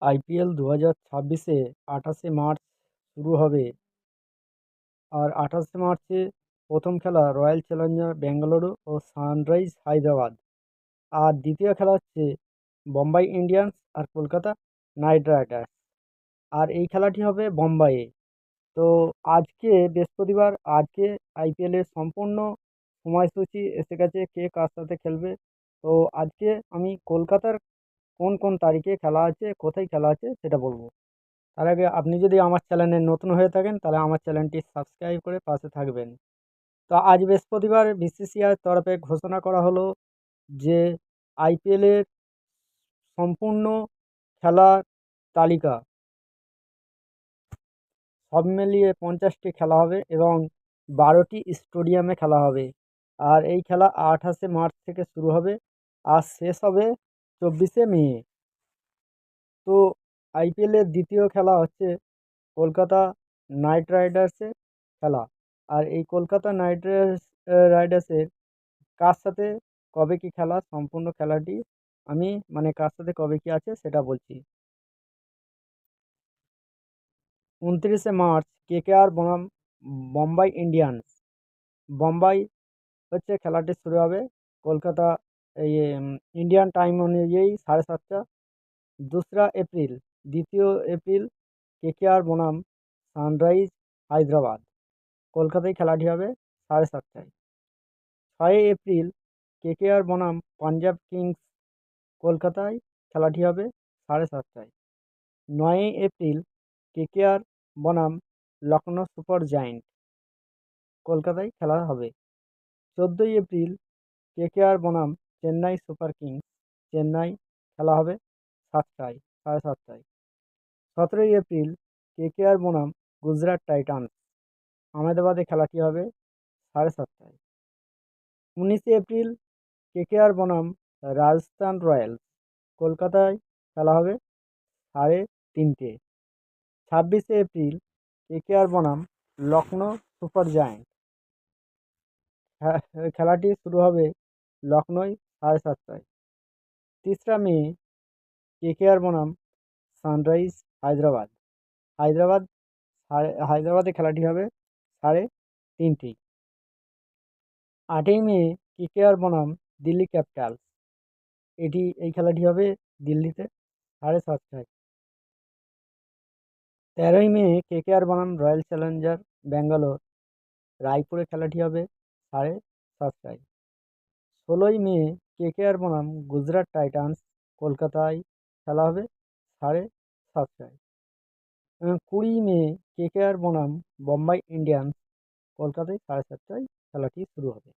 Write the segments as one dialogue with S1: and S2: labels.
S1: IPL 2026-এ 28শে March শুরু হবে। আর 28শে মার্চে প্রথম খেলা রয়্যাল চ্যালেঞ্জার বেঙ্গালুরু ও সানরাইজ হায়দ্রাবাদ। আর দ্বিতীয় খেলা হচ্ছে বোম্বাই ইন্ডিয়ান্স আর কলকাতা নাইট রাইডার্স। আর এই খেলাটি হবে বোম্বাইয়ে। তো আজকে বৃহস্পতিবার, আজকে আইপিএলের সম্পূর্ণ সময়সূচি এসে গেছে, কে কার সাথে খেলবে। তো আজকে আমি কলকাতার কোন কোন তারিখে খেলা আছে, কোথায় খেলা আছে সেটা বলবো। তার আগে আপনি যদি আমার চ্যানেলে নতুন হয়ে থাকেন তাহলে আমার চ্যানেলটি সাবস্ক্রাইব করে পাশে থাকবেন। তো আজ বৃহস্পতিবার বিসিসিআই তরফে ঘোষণা করা হলো যে আইপিএলের সম্পূর্ণ খেলার তালিকা সব মিলিয়ে 50টি খেলা হবে এবং 12টি স্টেডিয়ামে খেলা হবে। আর এই খেলা 28শে মার্চ থেকে শুরু হবে আর শেষ হবে 24শে মে। তো আইপিএলের দ্বিতীয় খেলা হচ্ছে কলকাতা নাইট রাইডার্সের খেলা। আর এই কলকাতা রাইডার্সের কার সাথে কবে কি খেলা, সম্পূর্ণ খেলাটি আমি কার সাথে কবে কি আছে সেটা বলছি। 29শে মার্চ কেকেআর বনাম বোম্বাই ইন্ডিয়ান্স। বোম্বাই হচ্ছে খেলাটি শুরু হবে। কলকাতা এই ইন্ডিয়ান টাইম অনুযায়ী 7:30। 2রা এপ্রিল, 2 এপ্রিল কেকেআর বনাম সানরাইজ হায়দ্রাবাদ। কলকাতায় খেলাটি হবে 7:30টায়। 6 এপ্রিল কেকেআর বনাম পাঞ্জাব কিংস। কলকাতায় খেলাটি হবে 7:30টায়। 9 এপ্রিল কেকেআর বনাম লখনৌ সুপার জায়েন্ট। কলকাতায় খেলা হবে। 14 এপ্রিল কেকেআর বনাম চেন্নাই সুপার কিংস। চেন্নাই খেলা হবে 7টায়, 7:30টায়। 17 এপ্রিল কেকেআর বনাম গুজরাট টাইটান্স। আহমেদাবাদে খেলাটি হবে 7:30টায়। 19 এপ্রিল কেকেআর বনাম রাজস্থান রয়্যালস। কলকাতায় খেলা হবে 3:30। 26 এপ্রিল কেকেআর বনাম লখনৌ সুপার জায়েন্ট। খেলাটি শুরু হবে লখনৌয় 7:30টায়। 3রা মে কেকেআর বনাম সানরাইজ হায়দ্রাবাদ। হায়দ্রাবাদ হায়দ্রাবাদে খেলাটি হবে 3:30। 8ই মে কেকেআর বনাম দিল্লি ক্যাপিটালস। এই খেলাটি হবে দিল্লিতে 7:30টায়। 13ই মে কেকেআর বনাম রয়্যাল চ্যালেঞ্জার ব্যাঙ্গালোর। রায়পুরে খেলাটি হবে 7:30টায়। 16ই মে কেকেআর বনাম গুজরাট টাইটান্স। কলকাতায় খেলা হবে 7:30টায়। 20ই মে কেকেআর বনাম বোম্বাই ইন্ডিয়ান্স। কলকাতায় 7:30টায় খেলাটি শুরু হবে।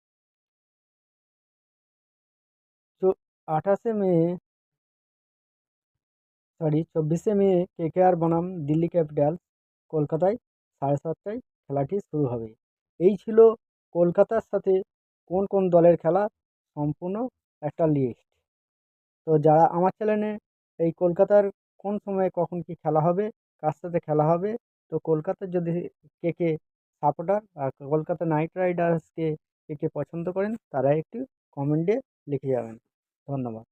S1: 28শে মে 24শে মে কেকেআর বনাম দিল্লি ক্যাপিটালস। কলকাতায় 7:30টায় খেলাটি শুরু হবে। এই ছিল কলকাতার সাথে কোন কোন দলের খেলা সম্পূর্ণ একটা লিস্ট। তো যারা আমার চ্যানেলে এই কলকাতার কোন সময়ে কখন কি খেলা হবে, কার সাথে খেলা হবে, তো কলকাতার যদি কে সাপোর্টার আর কলকাতা নাইট রাইডার্সকে কে পছন্দ করেন তারা একটু কমেন্টে লিখে যাবেন। ধন্যবাদ।